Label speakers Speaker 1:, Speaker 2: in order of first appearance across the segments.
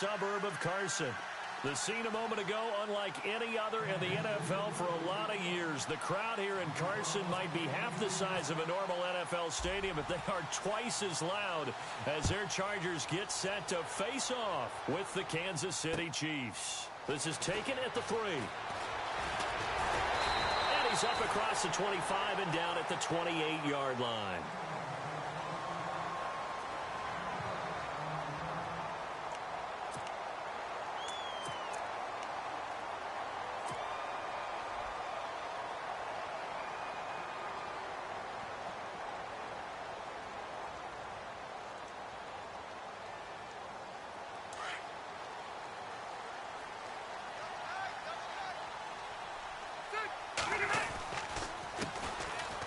Speaker 1: suburb of Carson. The scene a moment ago, unlike any other in the NFL for a lot of years. The crowd here in Carson might be half the size of a normal NFL stadium, but they are twice as loud as their Chargers get set to face off with the Kansas City Chiefs. This is taken at the 3. And he's up across the 25 and down at the 28-yard line.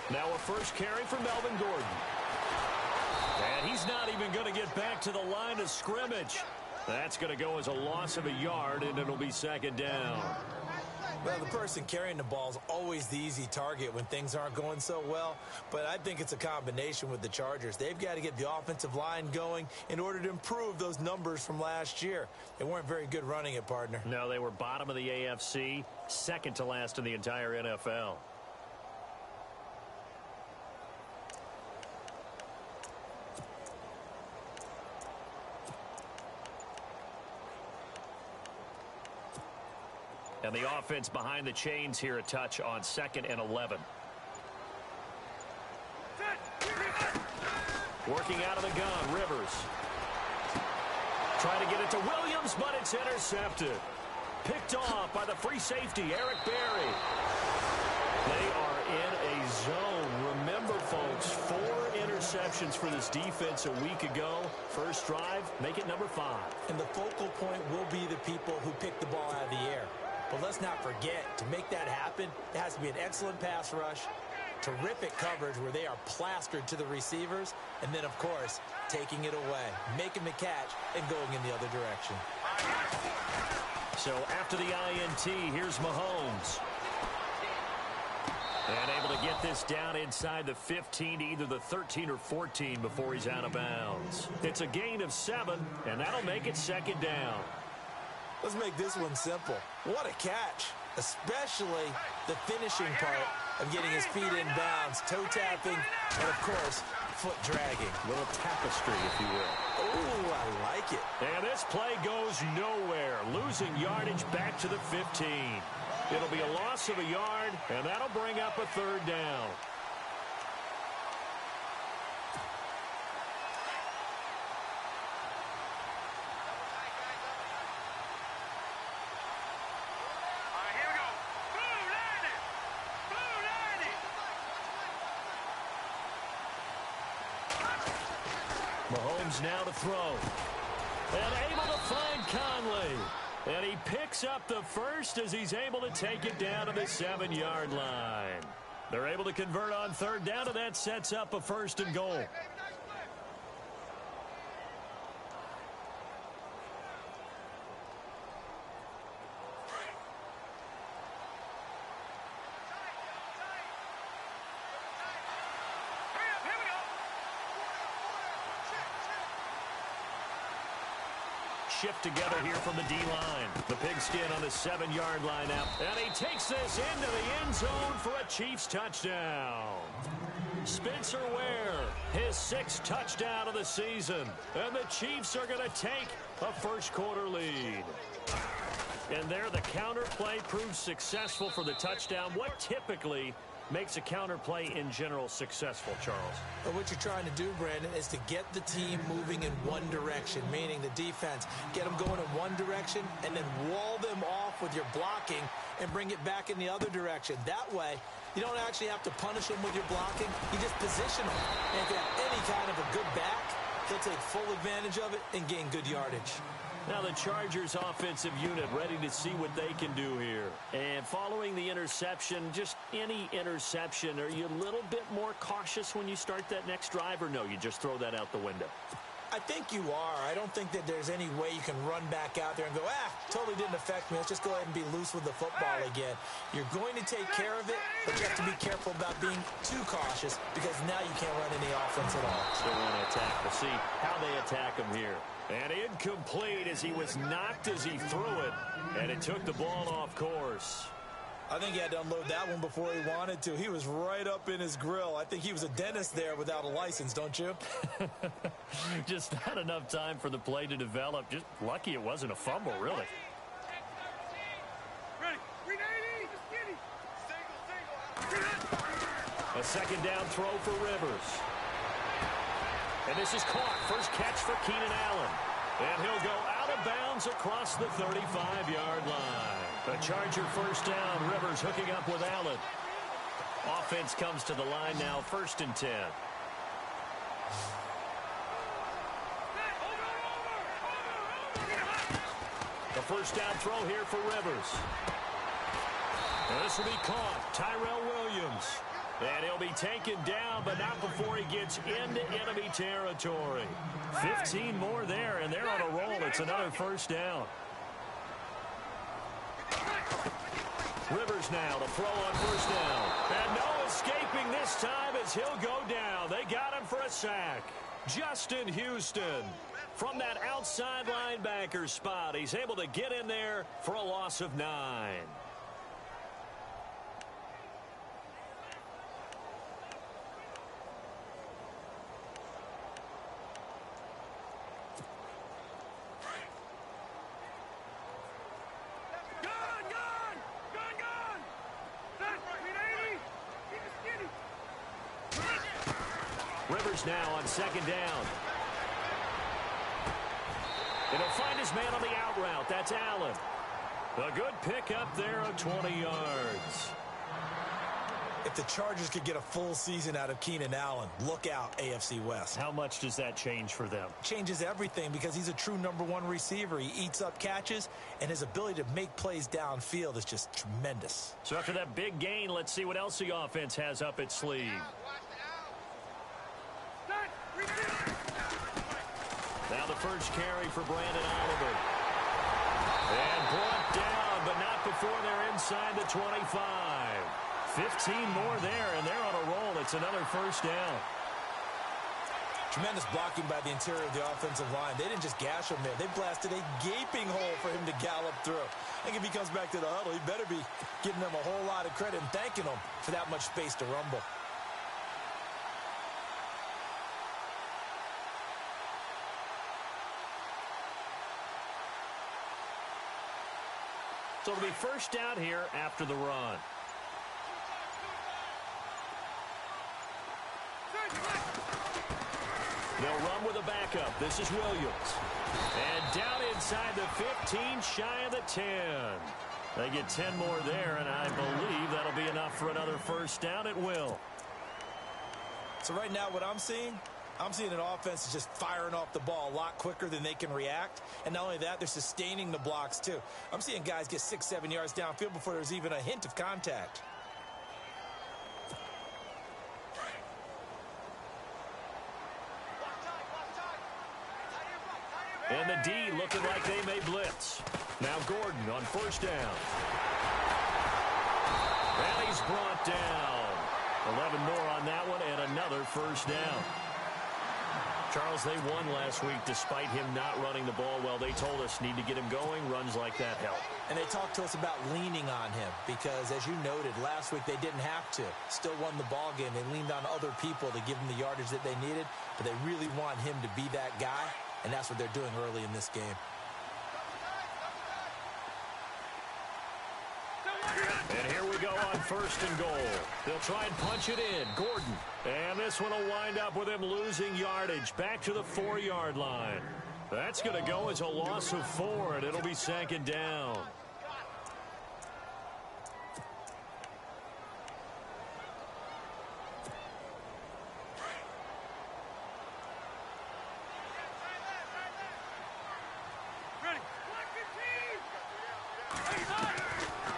Speaker 1: Now a first carry for Melvin Gordon. And he's not even going to get back to the line of scrimmage. That's going to go as a loss of a yard, and it'll be second down.
Speaker 2: Well, the person carrying the ball is always the easy target when things aren't going so well. But I think it's a combination with the Chargers. They've got to get the offensive line going in order to improve those numbers from last year. They weren't very good running it, partner.
Speaker 1: No, they were bottom of the AFC, second to last in the entire NFL. And the offense behind the chains here, a touch on 2nd and 11. Working out of the gun, Rivers. Trying to get it to Williams, but it's intercepted. Picked off by the free safety, Eric Berry. They are in a zone. Remember, folks, 4 interceptions for this defense a week ago. First drive, make it number 5.
Speaker 2: And the focal point will be the people who pick the ball out of the air. But let's not forget, to make that happen, it has to be an excellent pass rush, terrific coverage where they are plastered to the receivers, and then, of course, taking it away, making the catch, and going in the other direction.
Speaker 1: So after the INT, here's Mahomes. And able to get this down inside the 15, either the 13 or 14 before he's out of bounds. It's a gain of 7, and that'll make it second down.
Speaker 2: Let's make this one simple. What a catch, especially the finishing part of getting his feet in bounds, toe tapping, and, of course, foot dragging.
Speaker 1: A little tapestry, if you will.
Speaker 2: Oh, I like it.
Speaker 1: And this play goes nowhere, losing yardage back to the 15. It'll be a loss of a yard, and that'll bring up a 3rd down. Mahomes now to throw. And able to find Conley. And he picks up the first as he's able to take it down to the 7-yard line. They're able to convert on 3rd down, and that sets up a 1st and goal. Shift together here from the D-line. The pigskin on the 7-yard line out. And he takes this into the end zone for a Chiefs touchdown. Spencer Ware, his 6th touchdown of the season. And the Chiefs are going to take a first-quarter lead. And there, the counter play proves successful for the touchdown. What typically makes a counter play in general successful, Charles?
Speaker 2: But what you're trying to do, Brandon, is to get the team moving in one direction, meaning the defense. Get them going in one direction and then wall them off with your blocking and bring it back in the other direction. That way, you don't actually have to punish them with your blocking. You just position them. And if you have any kind of a good back, he'll take full advantage of it and gain good yardage.
Speaker 1: Now the Chargers offensive unit ready to see what they can do here. And following the interception, just any interception, are you a little bit more cautious when you start that next drive, or no, you just throw that out the window?
Speaker 2: I think you are. I don't think that there's any way you can run back out there and go, totally didn't affect me. Let's just go ahead and be loose with the football again. You're going to take care of it, but you have to be careful about being too cautious because now you can't run any offense at all.
Speaker 1: Still want to attack. We'll see how they attack them here. And incomplete as he was knocked as he threw it. And it took the ball off course.
Speaker 2: I think he had to unload that one before he wanted to. He was right up in his grill. I think he was a dentist there without a license, don't you?
Speaker 1: Just not enough time for the play to develop. Just lucky it wasn't a fumble, really. A second down throw for Rivers. And this is caught. First catch for Keenan Allen. And he'll go out of bounds across the 35-yard line. A Charger first down. Rivers hooking up with Allen. Offense comes to the line now, 1st and 10. The first down throw here for Rivers. And this will be caught. Tyrell Williams. And he'll be taken down, but not before he gets into enemy territory. 15 more there, and they're on a roll. It's another first down. Rivers now to throw on first down. And no escaping this time as he'll go down. They got him for a sack. Justin Houston from that outside linebacker spot. He's able to get in there for a loss of 9. Rivers now on second down. And he'll find his man on the out route. That's Allen. A good pickup there of 20 yards.
Speaker 2: If the Chargers could get a full season out of Keenan Allen, look out, AFC West.
Speaker 1: How much does that change for them?
Speaker 2: Changes everything because he's a true #1 receiver. He eats up catches, and his ability to make plays downfield is just tremendous.
Speaker 1: So after that big gain, let's see what else the offense has up its sleeve. Now the first carry for Brandon Oliver. And brought down, but not before they're inside the 25. 15 more there, and they're on a roll. It's another first down.
Speaker 2: Tremendous blocking by the interior of the offensive line. They didn't just gash him there. They blasted a gaping hole for him to gallop through. I think if he comes back to the huddle, he better be giving them a whole lot of credit and thanking them for that much space to rumble.
Speaker 1: So it'll be first down here after the run. They'll run with a backup. This is Williams. And down inside the 15, shy of the 10. They get 10 more there, and I believe that'll be enough for another first down. It will.
Speaker 2: So right now what I'm seeing an offense that's just firing off the ball a lot quicker than they can react. And not only that, they're sustaining the blocks, too. I'm seeing guys get 6-7 yards downfield before there's even a hint of contact.
Speaker 1: And the D looking like they may blitz. Now Gordon on first down. And he's brought down. 11 more on that one and another first down. Charles, they won last week despite him not running the ball well. They told us need to get him going. Runs like that help.
Speaker 2: And they talked to us about leaning on him because, as you noted, last week they didn't have to. Still won the ball game. They leaned on other people to give them the yardage that they needed, but they really want him to be that guy, and that's what they're doing early in this game.
Speaker 1: And here we go on first and goal. They'll try and punch it in. Gordon. And this one will wind up with him losing yardage back to the 4-yard line. That's going to go as a loss of 4, and it'll be second down.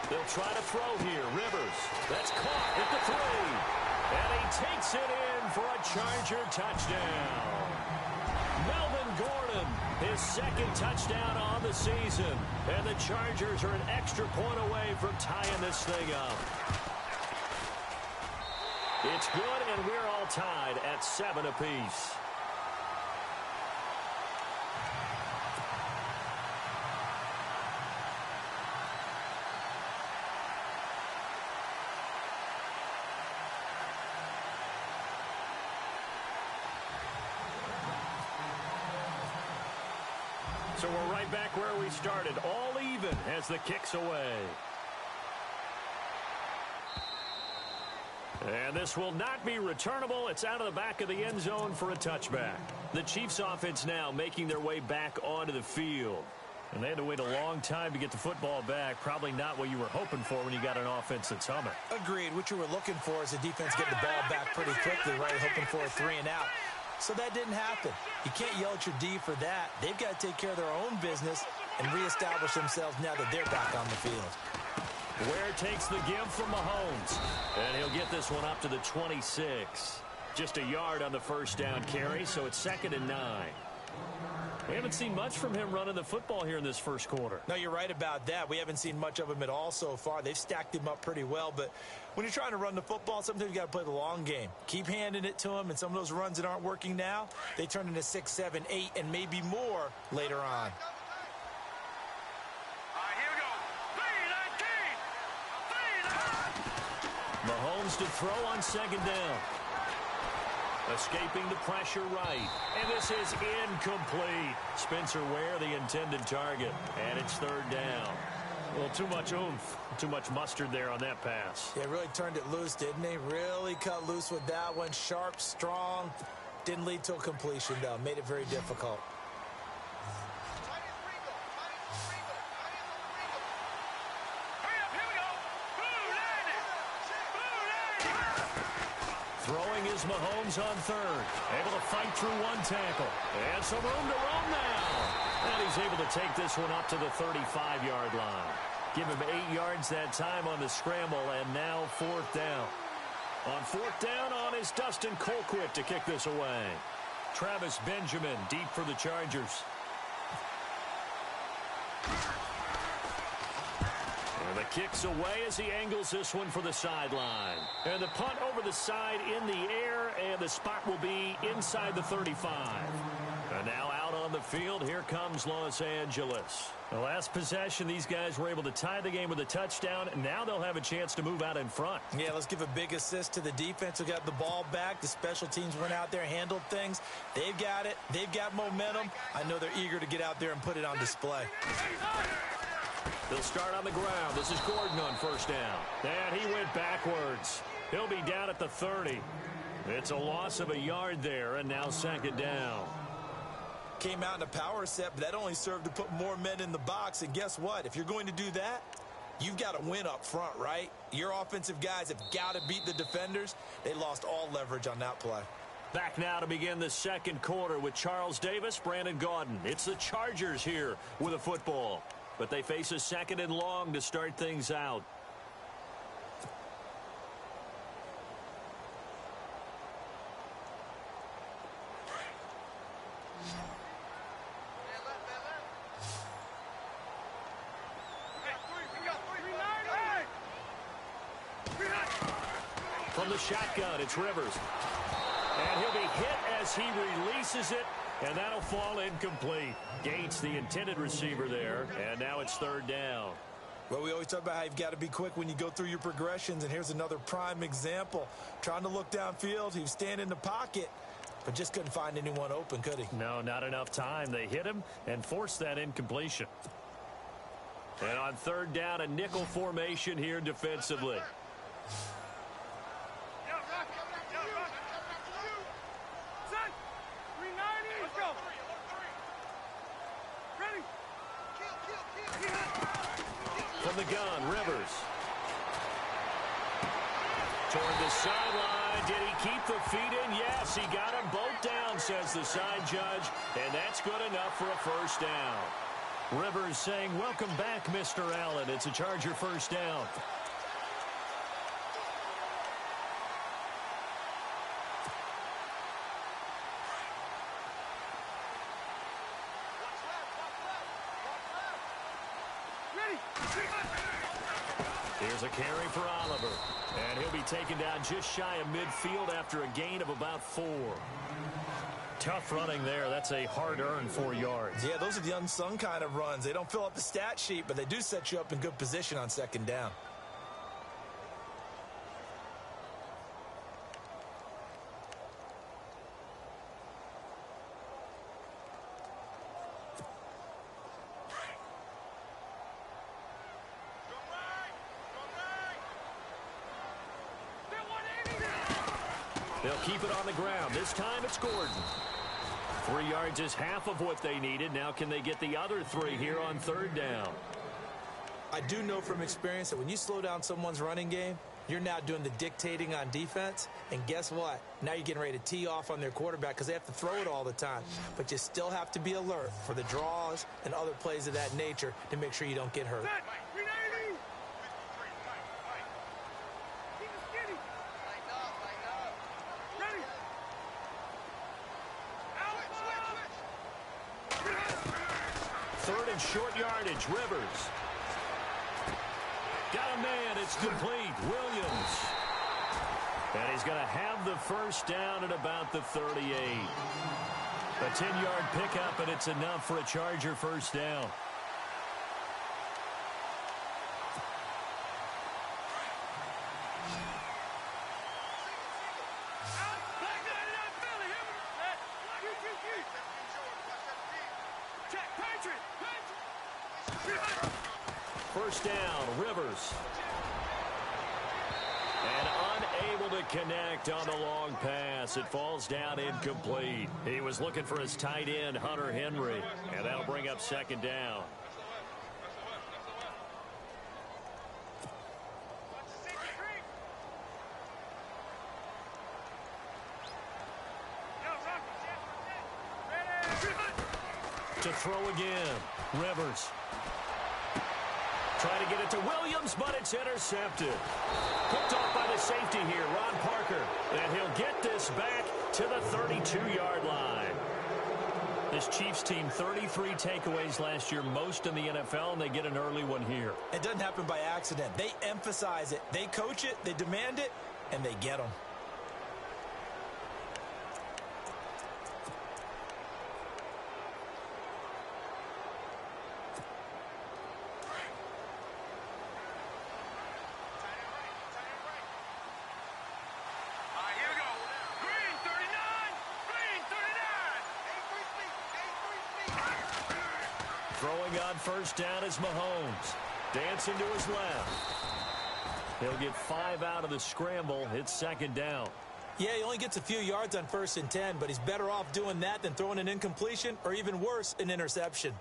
Speaker 1: They'll try to throw here. Rivers. That's caught at the 3. And he takes it in for a Charger touchdown. Melvin Gordon, his second touchdown on the season. And the Chargers are an extra point away from tying this thing up. It's good, and we're all tied at 7 apiece. So we're right back where we started, all even as the kick's away. And this will not be returnable. It's out of the back of the end zone for a touchback. The Chiefs offense now making their way back onto the field. And they had to wait a long time to get the football back. Probably not what you were hoping for when you got an offense that's humming.
Speaker 2: Agreed. What you were looking for is the defense getting the ball back pretty quickly, right? Hoping for a 3 and out. So that didn't happen. You can't yell at your D for that. They've got to take care of their own business and reestablish themselves now that they're back on the field.
Speaker 1: Ware takes the give from Mahomes. And he'll get this one up to the 26. Just a yard on the first down carry, so it's 2nd and 9. We haven't seen much from him running the football here in this first quarter.
Speaker 2: No, you're right about that. We haven't seen much of him at all so far. They've stacked him up pretty well, but when you're trying to run the football, sometimes you got to play the long game. Keep handing it to him, and some of those runs that aren't working now, they turn into 6, 7, 8, and maybe more later on.
Speaker 1: Mahomes to throw on 2nd down. Escaping the pressure right. And this is incomplete. Spencer Ware, the intended target. And it's 3rd down. Well, too much oomph. Too much mustard there on that pass.
Speaker 2: Yeah, really turned it loose, didn't he? Really cut loose with that one. Sharp, strong. Didn't lead to a completion, though. Made it very difficult.
Speaker 1: Throwing is Mahomes on 3rd. Able to fight through one tackle. And some room to roam now. And he's able to take this one up to the 35-yard line. Give him 8 yards that time on the scramble, and now 4th down. On 4th down is Dustin Colquitt to kick this away. Travis Benjamin deep for the Chargers. And the kick's away as he angles this one for the sideline. And the punt over the side in the air, and the spot will be inside the 35. And now out on the field, here comes Los Angeles. The last possession, these guys were able to tie the game with a touchdown. Now they'll have a chance to move out in front.
Speaker 2: Yeah, let's give a big assist to the defense who got the ball back. The special teams went out there, handled things. They've got it. They've got momentum. I know they're eager to get out there and put it on display.
Speaker 1: They'll start on the ground. This is Gordon on 1st down. And he went backwards. He'll be down at the 30. It's a loss of a yard there, and now 2nd down.
Speaker 2: Came out in a power set, but that only served to put more men in the box. And guess what? If you're going to do that, you've got to win up front, right? Your offensive guys have got to beat the defenders. They lost all leverage on that play.
Speaker 1: Back now to begin the 2nd quarter with Charles Davis, Brandon Gaudin. It's the Chargers here with a football. But they face a 2nd and long to start things out. From the shotgun, it's Rivers. And he'll be hit as he releases it, and that'll fall incomplete. Gates, the intended receiver there, and now it's 3rd down.
Speaker 2: Well, we always talk about how you've got to be quick when you go through your progressions, and here's another prime example. Trying to look downfield, he was standing in the pocket, but just couldn't find anyone open, could he?
Speaker 1: No, not enough time. They hit him and forced that incompletion. And on 3rd down, a nickel formation here defensively. From the gun, Rivers. Toward the sideline. Did he keep the feet in? Yes, he got them both down, says the side judge. And that's good enough for a 1st down. Rivers saying, welcome back, Mr. Allen. It's a Charger 1st down. Here's a carry for Oliver. And he'll be taken down just shy of midfield after a gain of about 4. Tough running there. That's a hard-earned 4 yards.
Speaker 2: Yeah, those are the unsung kind of runs. They don't fill up the stat sheet, but they do set you up in good position on 2nd down.
Speaker 1: They'll keep it on the ground. This time it's Gordon. 3 yards is half of what they needed. Now can they get the other 3 here on third down?
Speaker 2: I do know from experience that when you slow down someone's running game, you're now doing the dictating on defense. And guess what? Now you're getting ready to tee off on their quarterback because they have to throw it all the time. But you still have to be alert for the draws and other plays of that nature to make sure you don't get hurt.
Speaker 1: Third and short yardage, Rivers. Got a man, it's complete, Williams. And he's going to have the first down at about the 38. A 10-yard pickup, and it's enough for a Charger first down. First down, Rivers. And unable to connect on the long pass. It falls down incomplete. He was looking for his tight end, Hunter Henry. And that'll bring up second down. To throw again, Rivers. Trying to get it to Williams, but it's intercepted. Picked off by the safety here, Ron Parker. And he'll get this back to the 32-yard line. This Chiefs team, 33 takeaways last year, most in the NFL, and they get an early one here.
Speaker 2: It doesn't happen by accident. They emphasize it. They coach it, they demand it, and they get them.
Speaker 1: Throwing on first down is Mahomes. Dancing to his left. He'll get 5 out of the scramble. It's second down.
Speaker 2: Yeah, he only gets a few yards on 1st and 10, but he's better off doing that than throwing an incompletion or even worse, an interception.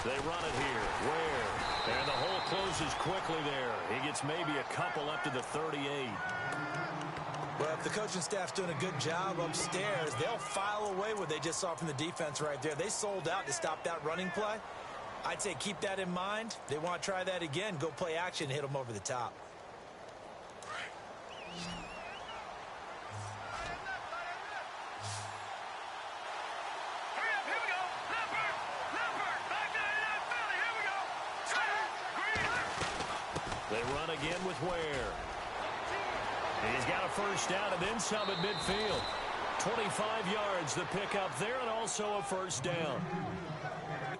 Speaker 1: They run it here. Where? And the hole closes quickly there. He gets maybe a couple up to the 38.
Speaker 2: Well, if the coaching staff's doing a good job upstairs, they'll file away what they just saw from the defense right there. They sold out to stop that running play. I'd say keep that in mind. They want to try that again. Go play action, hit them over the top.
Speaker 1: They run again with Ware. He's got a first down and then some at midfield. 25 yards the pickup there and also a first down.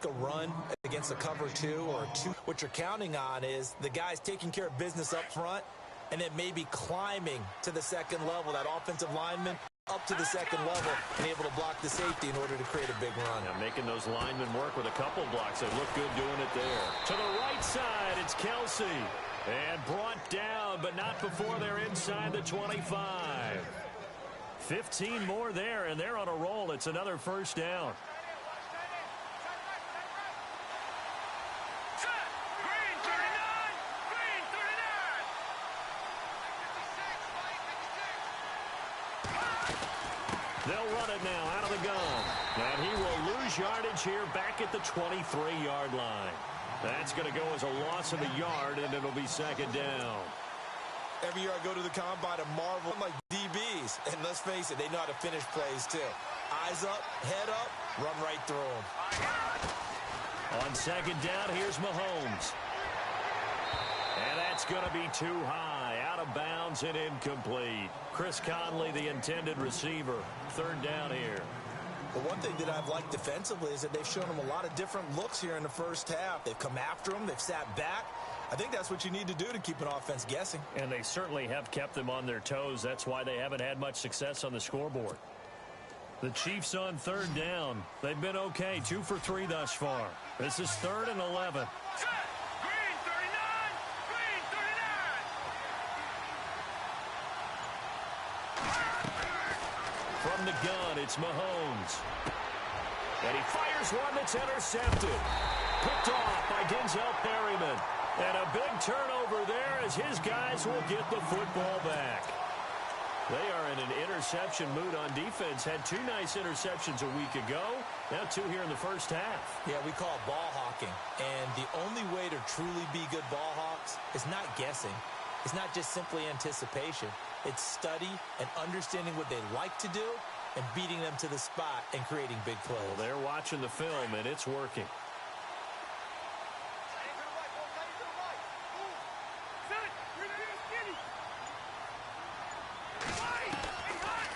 Speaker 2: A run against a cover 2 or 2. What you're counting on is the guys taking care of business up front and then maybe climbing to the second level, that offensive lineman up to the second level and able to block the safety in order to create a big run.
Speaker 1: Now making those linemen work with a couple blocks. They look good doing it there. To the right side, it's Kelsey. And brought down, but not before they're inside the 25. 15 more there, and they're on a roll. It's another first down. They'll run it now out of the gun. And he will lose yardage here back at the 23-yard line. That's going to go as a loss of a yard, and it'll be second down.
Speaker 2: Every year I go to the combine and marvel like DBs. And let's face it, they know how to finish plays too. Eyes up, head up, run right through them.
Speaker 1: On second down, here's Mahomes. And that's going to be too high. Out of bounds and incomplete. Chris Conley, the intended receiver. Third down here.
Speaker 2: But one thing that I've liked defensively is that they've shown them a lot of different looks here in the first half. They've come after them. They've sat back. I think that's what you need to do to keep an offense guessing.
Speaker 1: And they certainly have kept them on their toes. That's why they haven't had much success on the scoreboard. The Chiefs on third down. They've been okay, 2 for 3 thus far. This is 3rd and 11.
Speaker 3: Green 39! Green 39!
Speaker 1: From the gun, it's Mahomes. And he fires one that's intercepted. Picked off by Denzel Perryman. And a big turnover there as his guys will get the football back. They are in an interception mood on defense. Had 2 nice interceptions a week ago. Now 2 here in the first half.
Speaker 2: Yeah, we call it ball hawking. And the only way to truly be good ball hawks is not guessing. It's not just simply anticipation. It's study and understanding what they like to do and beating them to the spot and creating big plays.
Speaker 1: Well, they're watching the film, and it's working.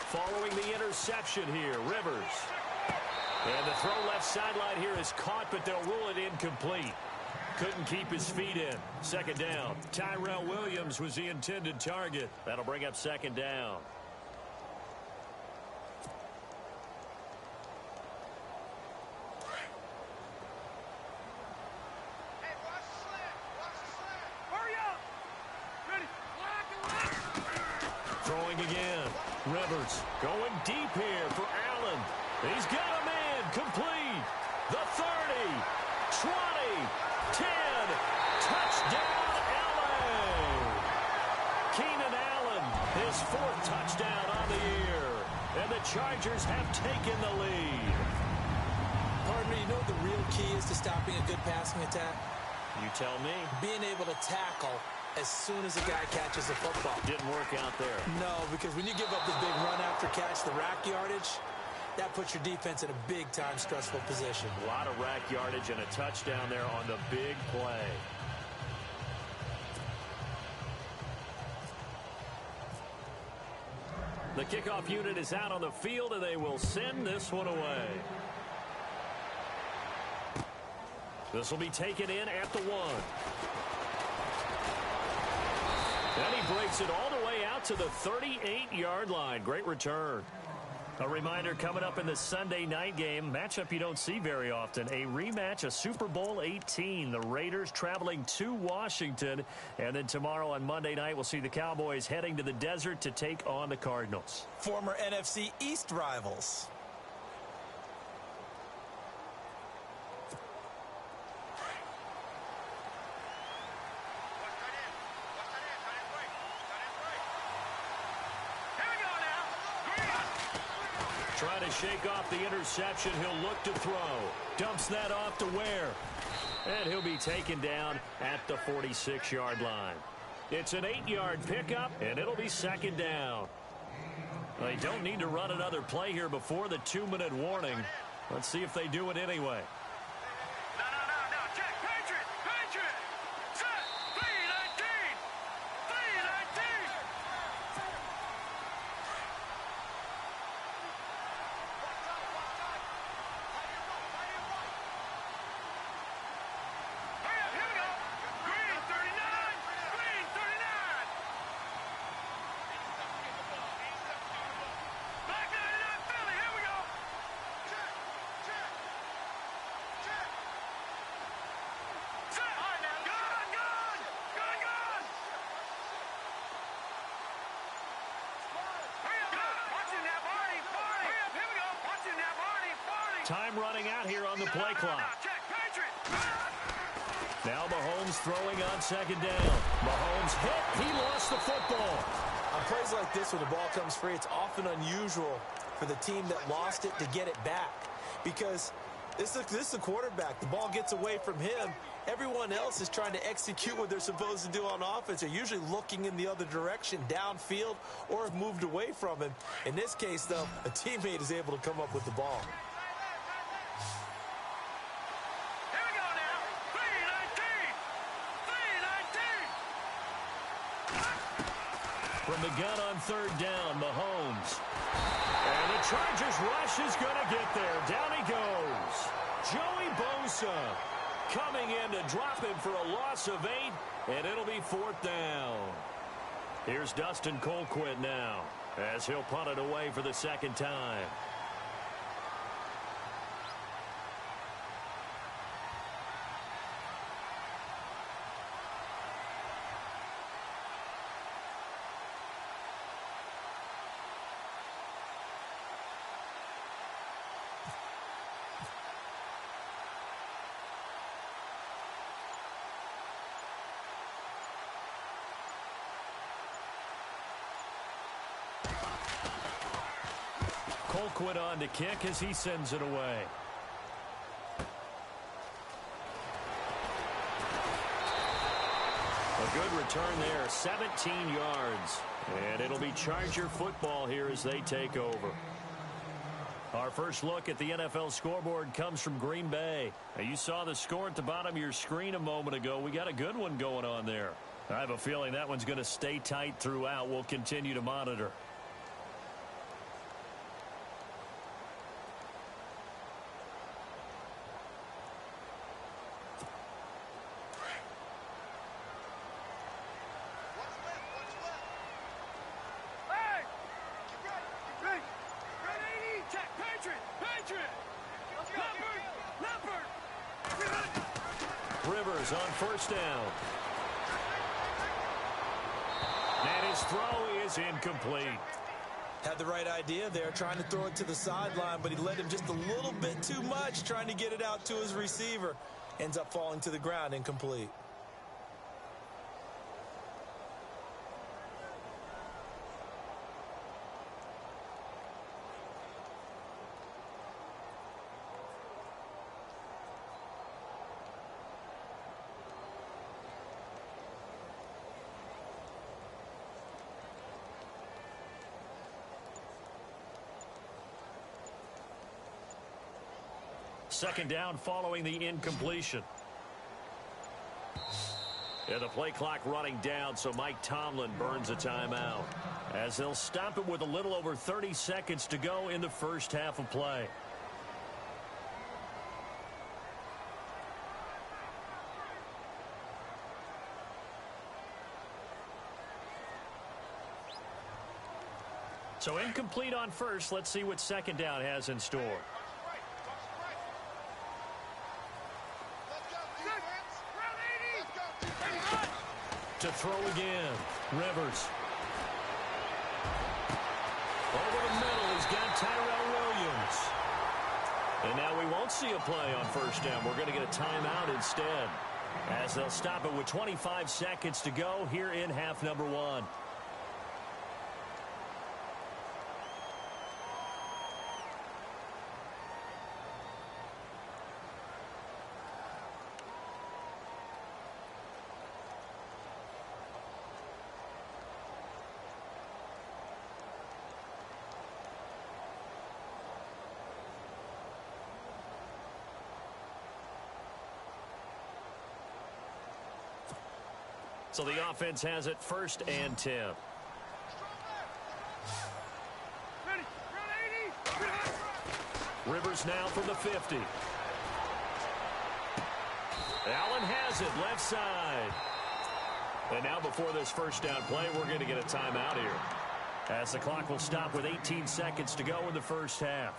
Speaker 1: Following the interception here, Rivers. And the throw left sideline here is caught, but they'll rule it incomplete. Couldn't keep his feet in. 2nd down. Tyrell Williams was the intended target. That'll bring up 2nd down. Throwing again. Rivers going deep here for Allen. He's got a man complete. The 30, 20, 10. Touchdown, Allen. Keenan Allen, his 4th touchdown on the year. And the Chargers have taken the lead.
Speaker 2: Partner, you know what the real key is to stopping a good passing attack?
Speaker 1: You tell me.
Speaker 2: Being able to tackle as soon as a guy catches the football.
Speaker 1: Didn't work out there.
Speaker 2: No, because when you give up the big run after catch, the rack yardage, that puts your defense in a big-time stressful position.
Speaker 1: A lot of rack yardage and a touchdown there on the big play. The kickoff unit is out on the field, and they will send this one away. This will be taken in at the 1. And he breaks it all the way out to the 38-yard line. Great return. A reminder coming up in the Sunday night game, matchup you don't see very often, a rematch of Super Bowl 18. The Raiders traveling to Washington. And then tomorrow on Monday night, we'll see the Cowboys heading to the desert to take on the Cardinals.
Speaker 2: Former NFC East rivals.
Speaker 1: Trying to shake off the interception. He'll look to throw. Dumps that off to Ware. And he'll be taken down at the 46-yard line. It's an 8-yard pickup, and it'll be 2nd down. They don't need to run another play here before the 2-minute warning. Let's see if they do it anyway. Time running out here on the play clock. Now Mahomes throwing on 2nd down. Mahomes hit. He lost the football.
Speaker 2: On plays like this when the ball comes free, it's often unusual for the team that lost it to get it back. Because this is the quarterback. The ball gets away from him. Everyone else is trying to execute what they're supposed to do on offense. They're usually looking in the other direction, downfield, or have moved away from him. In this case, though, a teammate is able to come up with the ball.
Speaker 1: From the gun on 3rd down, Mahomes. And the Chargers rush is going to get there. Down he goes. Joey Bosa coming in to drop him for a loss of 8, and it'll be 4th down. Here's Dustin Colquitt now, as he'll punt it away for the 2nd time. Colquitt on to kick as he sends it away. A good return there, 17 yards. And it'll be Charger football here as they take over. Our first look at the NFL scoreboard comes from Green Bay. Now, you saw the score at the bottom of your screen a moment ago. We got a good one going on there. I have a feeling that one's going to stay tight throughout. We'll continue to monitor. Rivers on first down. And his throw is incomplete.
Speaker 2: Had the right idea there, trying to throw it to the sideline, but he led him just a little bit too much, trying to get it out to his receiver. Ends up falling to the ground, incomplete.
Speaker 1: Second down following the incompletion. Yeah, the play clock running down, so Mike Tomlin burns a timeout, as they'll stop it with a little over 30 seconds to go in the first half of play. So incomplete on first. Let's see what second down has in store. To throw again, Rivers. Over the middle, he's got Tyrell Williams. And now we won't see a play on first down. We're going to get a timeout instead, as they'll stop it with 25 seconds to go here in half number 1. So the offense has it 1st and 10. Rivers now from the 50. Allen has it left side. And now before this first down play, we're going to get a timeout here, as the clock will stop with 18 seconds to go in the first half.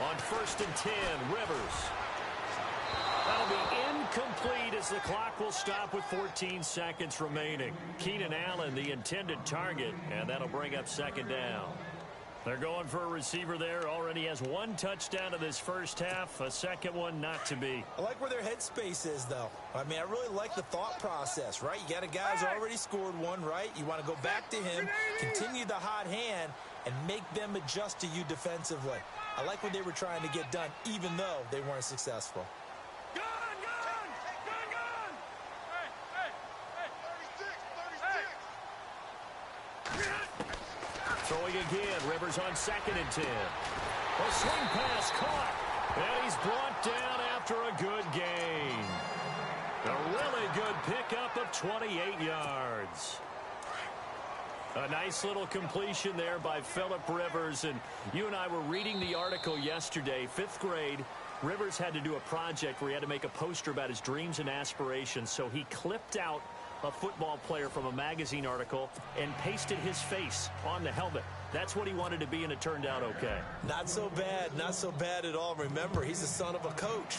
Speaker 1: On 1st and 10, Rivers. That'll be incomplete as the clock will stop with 14 seconds remaining. Keenan Allen, the intended target, and that'll bring up second down. They're going for a receiver there. Already has 1 touchdown in this first half, a second one not to be.
Speaker 2: I like where their headspace is, though. I mean, I really like the thought process, right? You got a guy who's already scored one, right? You want to go back to him, continue the hot hand, and make them adjust to you defensively. I like what they were trying to get done, even though they weren't successful.
Speaker 3: Gun! Hey, 36!
Speaker 1: Throwing again, Rivers on 2nd and 10. A swing pass caught, and he's brought down after a good gain. A really good pickup of 28 yards. A nice little completion there by Phillip Rivers. And you and I were reading the article yesterday, 5th grade. Rivers had to do a project where he had to make a poster about his dreams and aspirations. So he clipped out a football player from a magazine article and pasted his face on the helmet. That's what he wanted to be, and it turned out okay.
Speaker 2: Not so bad at all. Remember, he's the son of a coach.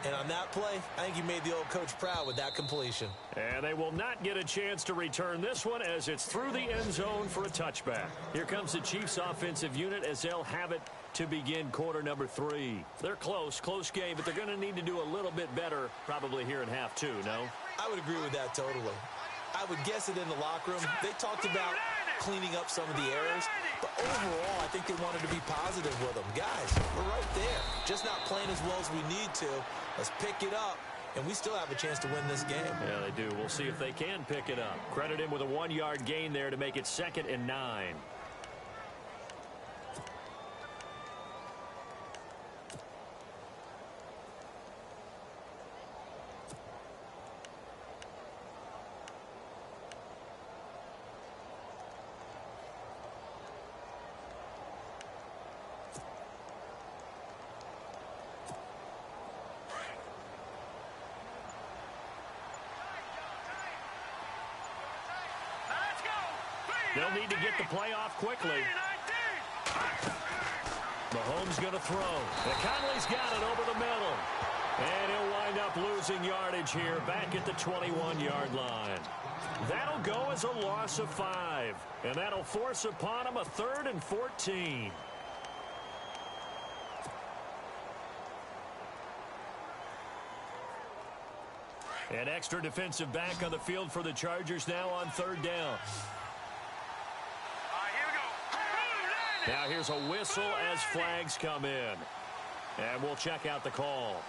Speaker 2: And on that play, I think he made the old coach proud with that completion.
Speaker 1: And they will not get a chance to return this one as it's through the end zone for a touchback. Here comes the Chiefs offensive unit as they'll have it to begin quarter number 3. They're close game, but they're going to need to do a little bit better probably here in half 2, no?
Speaker 2: I would agree with that totally. I would guess it in the locker room. They talked about cleaning up some of the errors, but overall, I think they wanted to be positive with them. Guys, we're right there. Just not playing as well as we need to. Let's pick it up, and we still have a chance to win this game.
Speaker 1: Yeah, they do. We'll see if they can pick it up. Credit him with a 1-yard gain there to make it 2nd and 9. They'll need to get the play off quickly. Mahomes going to throw. And Conley's got it over the middle. And he'll wind up losing yardage here back at the 21-yard line. That'll go as a loss of 5. And that'll force upon him a 3rd and 14. An extra defensive back on the field for the Chargers now on 3rd down. Now here's a whistle as flags come in. And we'll check out the call.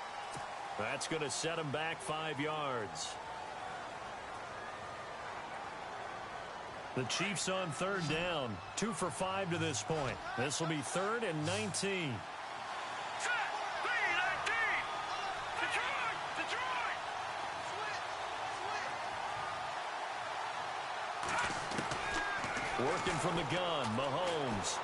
Speaker 1: That's going to set him back 5 yards. The Chiefs on 3rd down. 2 for 5 to this point. This will be 3rd and 19. Working from the gun, Mahomes.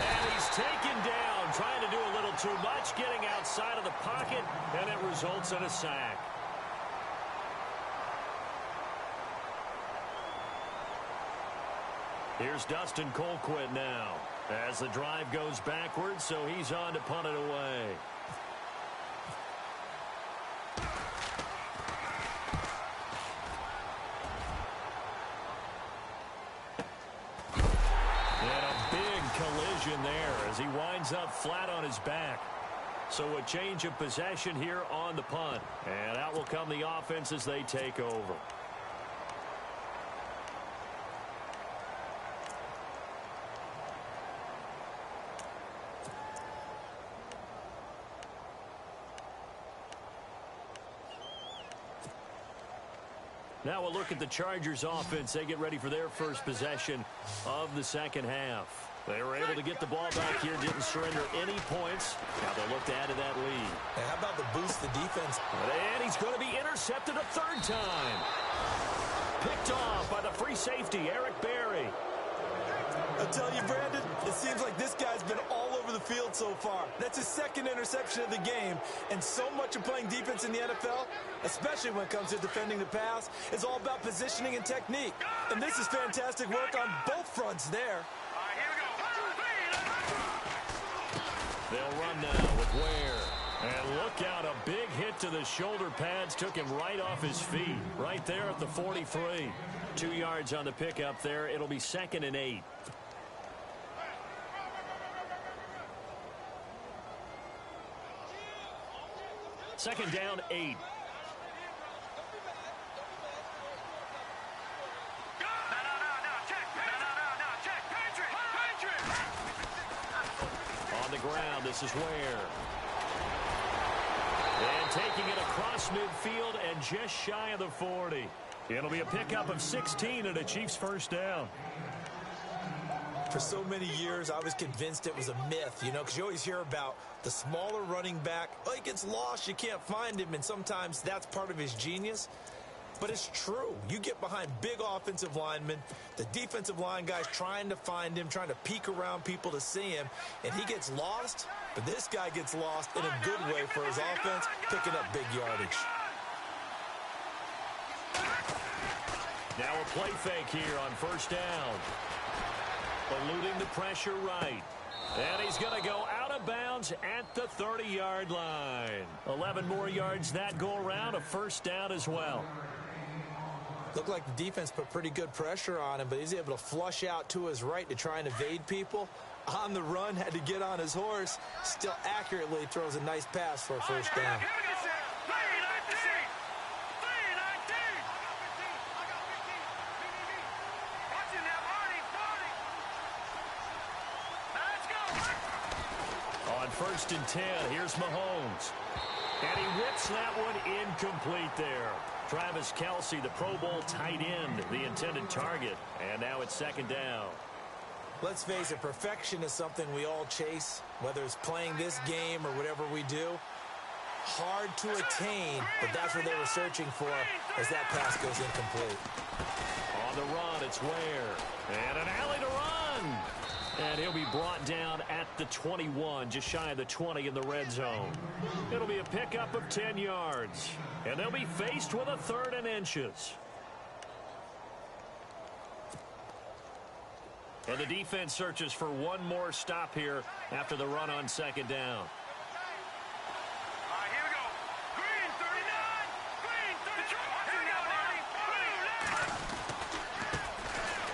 Speaker 1: And he's taken down, trying to do a little too much, getting outside of the pocket, and it results in a sack. Here's Dustin Colquitt now, as the drive goes backwards, so he's on to punt it away. There as he winds up flat on his back. So a change of possession here on the punt. And out will come the offense as they take over. Now we'll look at the Chargers offense. They get ready for their first possession of the second half. They were able to get the ball back here, didn't surrender any points. Now they'll look to add to that lead.
Speaker 2: And how about the boost the defense?
Speaker 1: And he's going to be intercepted a 3rd time. Picked off by the free safety, Eric Berry.
Speaker 2: I'll tell you, Brandon, it seems like this guy's been all over the field so far. That's his 2nd interception of the game. And so much of playing defense in the NFL, especially when it comes to defending the pass, is all about positioning and technique. And this is fantastic work on both fronts there.
Speaker 1: They'll run now with Ware. And look out, a big hit to the shoulder pads took him right off his feet. Right there at the 43. 2 yards on the pickup there. It'll be 2nd and 8. Second down, 8. Ground. This is Ware. And taking it across midfield and just shy of the 40. It'll be a pickup of 16 and a Chiefs 1st down.
Speaker 2: For so many years, I was convinced it was a myth, you know, because you always hear about the smaller running back. Oh, he gets lost, you can't find him, and sometimes that's part of his genius. but it's true. You get behind big offensive linemen, the defensive line guys trying to find him, trying to peek around people to see him, and he gets lost, but this guy gets lost in a good way for his offense, picking up big yardage.
Speaker 1: Now a play fake here on first down. Eluding the pressure right. And he's going to go out of bounds at the 30-yard line. 11 more yards that go around, a first down as well.
Speaker 2: Looked like the defense put pretty good pressure on him, but he's able to flush out to his right to try and evade people. On the run, had to get on his horse. Still accurately throws a nice pass for a first down.
Speaker 1: First and 10, here's Mahomes. And he whips that one incomplete there. Travis Kelce, the Pro Bowl tight end, the intended target. And now it's second down.
Speaker 2: Let's face it, perfection is something we all chase, whether it's playing this game or whatever we do. Hard to attain, but that's what they were searching for as that pass goes incomplete.
Speaker 1: On the run, it's Ware. And an alley to run. And he'll be brought down at the 21, just shy of the 20 in the red zone. It'll be a pickup of 10 yards. And they'll be faced with a 3rd and inches. And the defense searches for one more stop here after the run on second down.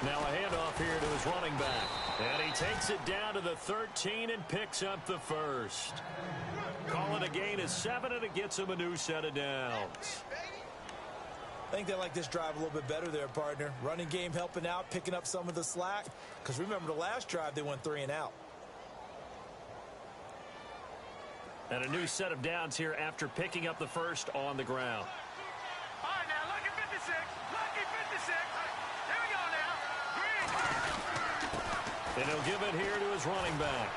Speaker 1: Now a handoff here to his running back. And he takes it down to the 13 and picks up the first. Call it a gain of 7, and it gets him a new set of downs.
Speaker 2: I think they like this drive a little bit better there, partner. Running game helping out, picking up some of the slack. Because remember the last drive, they went 3 and out.
Speaker 1: And a new set of downs here after picking up the first on the ground.
Speaker 3: All right, now, lucky 56. Lucky 56. Here we go now.
Speaker 1: And he'll give it here to his running back.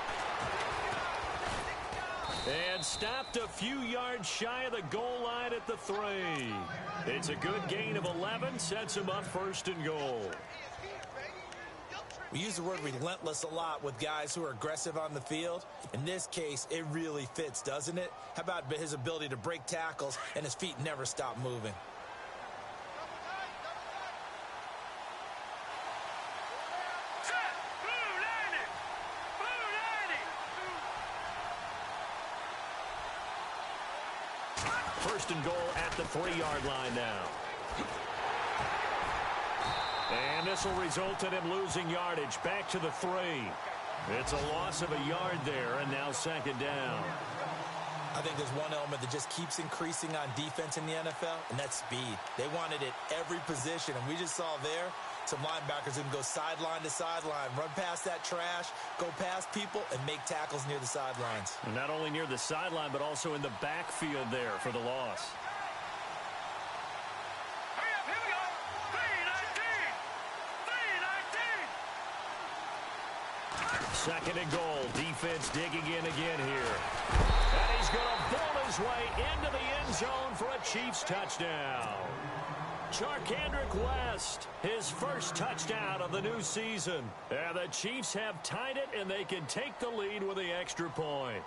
Speaker 1: And stopped a few yards shy of the goal line at the 3. It's a good gain of 11, sets him up 1st and goal.
Speaker 2: We use the word relentless a lot with guys who are aggressive on the field. In this case, it really fits, doesn't it? How about his ability to break tackles and his feet never stop moving?
Speaker 1: First and goal at the 3-yard line now. And this will result in him losing yardage back to the 3. It's a loss of a yard there, and now second down.
Speaker 2: I think there's one element that just keeps increasing on defense in the NFL, and that's speed. They want it at every position, and we just saw there some linebackers who can go sideline to sideline, run past that trash, go past people, and make tackles near the sidelines.
Speaker 1: And not only near the sideline, but also in the backfield there for the loss.
Speaker 3: Hurry up, here we go. 3-19. 3-19.
Speaker 1: Second and goal. Defense digging in again here. And he's going to bowl his way into the end zone for a Chiefs touchdown. Charkandrick West, his first touchdown of the new season. And the Chiefs have tied it, and they can take the lead with the extra point.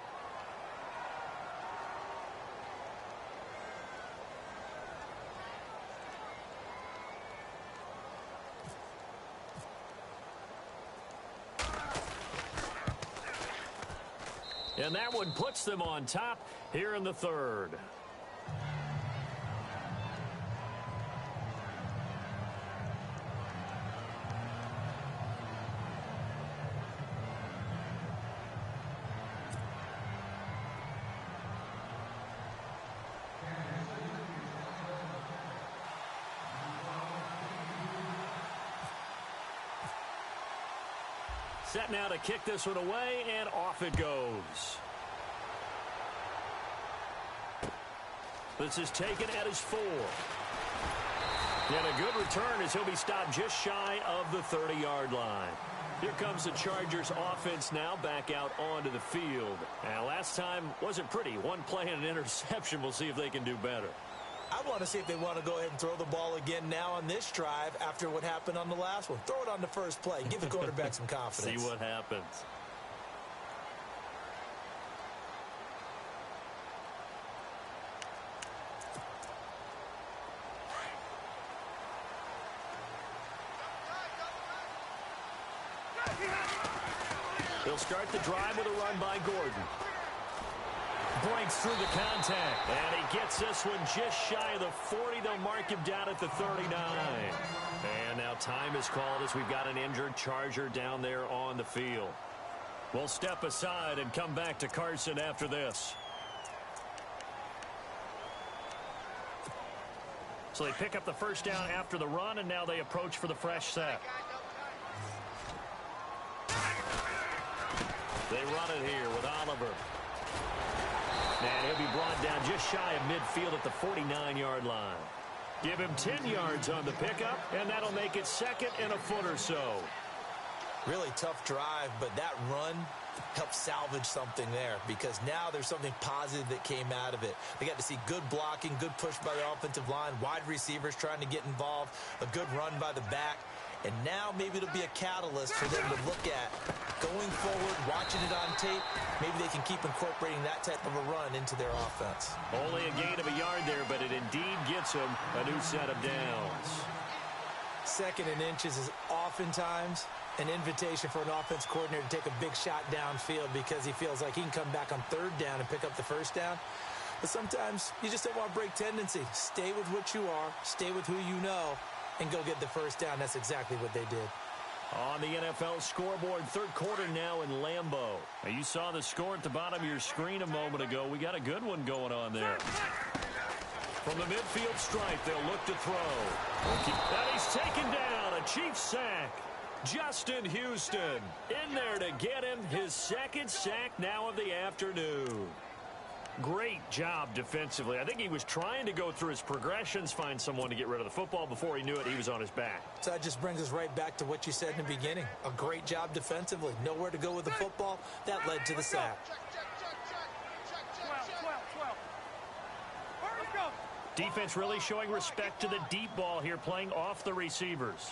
Speaker 1: And that one puts them on top here in the 3rd. Set now to kick this one away, and off it goes. This is taken at his 4. And a good return as he'll be stopped just shy of the 30-yard line. Here comes the Chargers offense now back out onto the field. And last time wasn't pretty. One play and an interception. We'll see if they can do better.
Speaker 2: I want to see if they want to go ahead and throw the ball again now on this drive after what happened on the last one. Throw it on the first play. Give the quarterback some confidence.
Speaker 1: See what happens. He'll start the drive with a run by Gordon. Breaks through the contact, and he gets this one just shy of the 40. They'll mark him down at the 39. And now time is called as we've got an injured Charger down there on the field. We'll step aside and come back to Carson after this. So they pick up the first down after the run, and now they approach for the fresh set. They run it here with Oliver. And he'll be brought down just shy of midfield at the 49-yard line. Give him 10 yards on the pickup, and that'll make it second and a foot or so.
Speaker 2: Really tough drive, but that run helped salvage something there because now there's something positive that came out of it. They got to see good blocking, good push by the offensive line, wide receivers trying to get involved, a good run by the back. And now maybe it'll be a catalyst for them to look at going forward, watching it on tape. Maybe they can keep incorporating that type of a run into their offense.
Speaker 1: Only a gain of a yard there, but it indeed gets them a new set of downs.
Speaker 2: Second and inches is oftentimes an invitation for an offense coordinator to take a big shot downfield because he feels like he can come back on third down and pick up the first down. But sometimes you just don't want to break tendency. Stay with what you are, stay with who you know, and go get the first down. That's exactly what they did.
Speaker 1: On the NFL scoreboard, third quarter now in Lambeau. Now you saw the score at the bottom of your screen a moment ago. We got a good one going on there. From the midfield stripe, they'll look to throw. And he's taken down. A Chiefs sack. Justin Houston in there to get him his second sack now of the afternoon. Great job defensively. I think he was trying to go through his progressions, find someone to get rid of the football. Before he knew it, he was on his back.
Speaker 2: So that just brings us right back to what you said in the beginning. A great job defensively. Nowhere to go with the football. That led to the sack.
Speaker 3: 12. Let's go.
Speaker 1: Defense really showing respect to the deep ball here, playing off the receivers.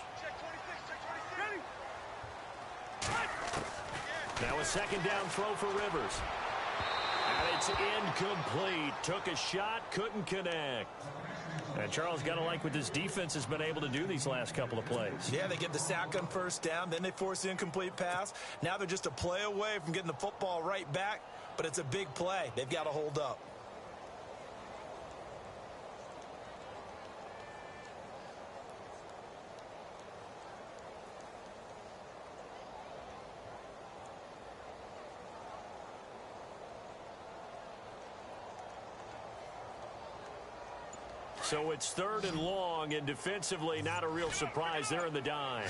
Speaker 1: Now a second down throw for Rivers. And it's incomplete. Took a shot, couldn't connect. And Charles, got to like what this defense has been able to do these last couple of plays.
Speaker 2: Yeah, they get the sack on first down, then they force the incomplete pass. Now they're just a play away from getting the football right back, but it's a big play. They've got to hold up.
Speaker 1: So it's third and long, and defensively, not a real surprise there in the dime.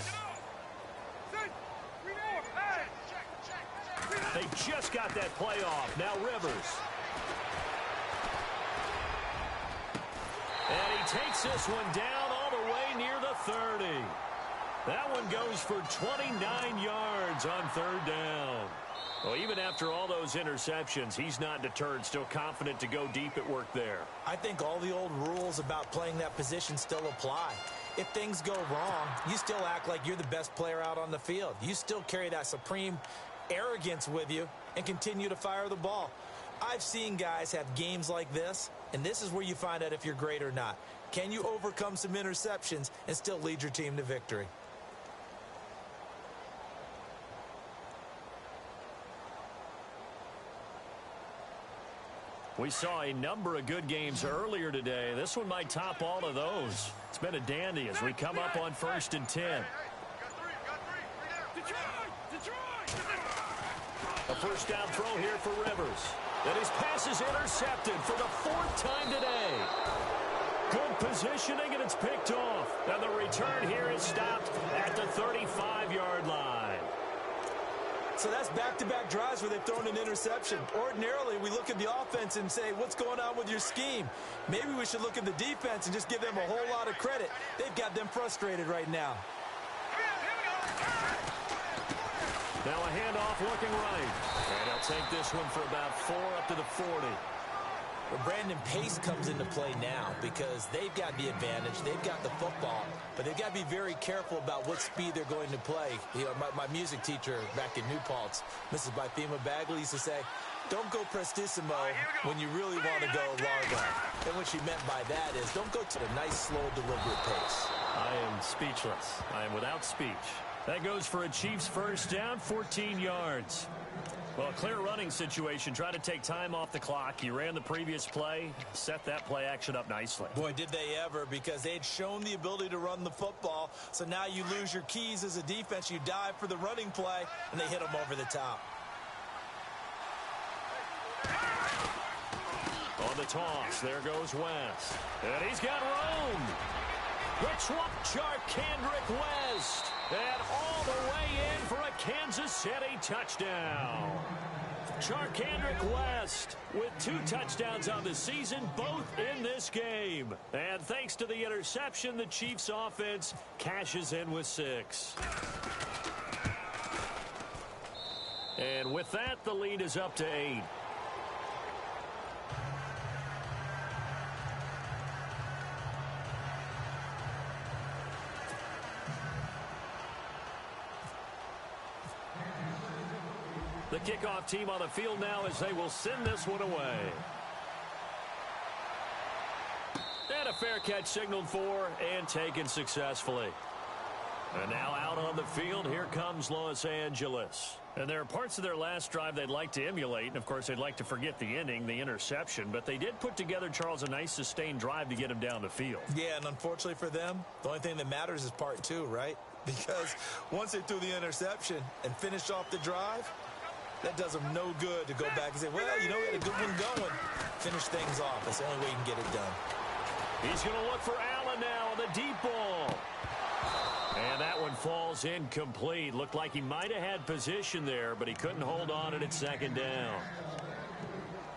Speaker 1: They just got that play off. Now Rivers. And he takes this one down all the way near the 30. That one goes for 29 yards on third down. Well, even after all those interceptions, he's not deterred, still confident to go deep at work there.
Speaker 2: I think all the old rules about playing that position still apply. If things go wrong, you still act like you're the best player out on the field. You still carry that supreme arrogance with you and continue to fire the ball. I've seen guys have games like this, and this is where you find out if you're great or not. Can you overcome some interceptions and still lead your team to victory?
Speaker 1: We saw a number of good games earlier today. This one might top all of those. It's been a dandy as we come up on 1st and 10. A first down throw here for Rivers. And his pass is intercepted for the 4th time today. Good positioning, and it's picked off. And the return here is stopped at the 35-yard line.
Speaker 2: So that's back-to-back drives where they've thrown an interception. Ordinarily, we look at the offense and say, what's going on with your scheme? Maybe we should look at the defense and just give them a whole lot of credit. They've got them frustrated right now.
Speaker 1: Now a handoff looking right. And he'll take this one for about 4 up to the 40.
Speaker 2: But Brandon, pace comes into play now because they've got the advantage. They've got the football, but they've got to be very careful about what speed they're going to play. You know, my music teacher back in New Paltz, Mrs. Bythema Bagley, used to say, don't go prestissimo when you really want to go largo. And what she meant by that is don't go to a nice, slow, deliberate pace.
Speaker 1: I am speechless. I am without speech. That goes for a Chiefs first down, 14 yards. Well, a clear running situation. Try to take time off the clock. You ran the previous play, set that play action up nicely.
Speaker 2: Boy, did they ever, because they had shown the ability to run the football. So now you lose your keys as a defense. You dive for the running play, and they hit them over the top.
Speaker 1: On the toss, there goes West. And he's got room. The swap Charkandrick West. And all the way in for a Kansas City touchdown. Charkandrick West with 2 touchdowns on the season, both in this game. And thanks to the interception, the Chiefs offense cashes in with 6. And with that, the lead is up to 8. The kickoff team on the field now as they will send this one away. And a fair catch signaled for and taken successfully. And now out on the field, here comes Los Angeles. And there are parts of their last drive they'd like to emulate. And, of course, they'd like to forget the ending, the interception. But they did put together, Charles, a nice sustained drive to get him down the field.
Speaker 2: Yeah, and unfortunately for them, the only thing that matters is part 2, right? Because once they threw the interception and finished off the drive, that does them no good to go back and say, well, you know, we had a good one going. Finish things off. That's the only way you can get it done.
Speaker 1: He's going to look for Allen now on the deep ball. And that one falls incomplete. Looked like he might have had position there, but he couldn't hold on at second down.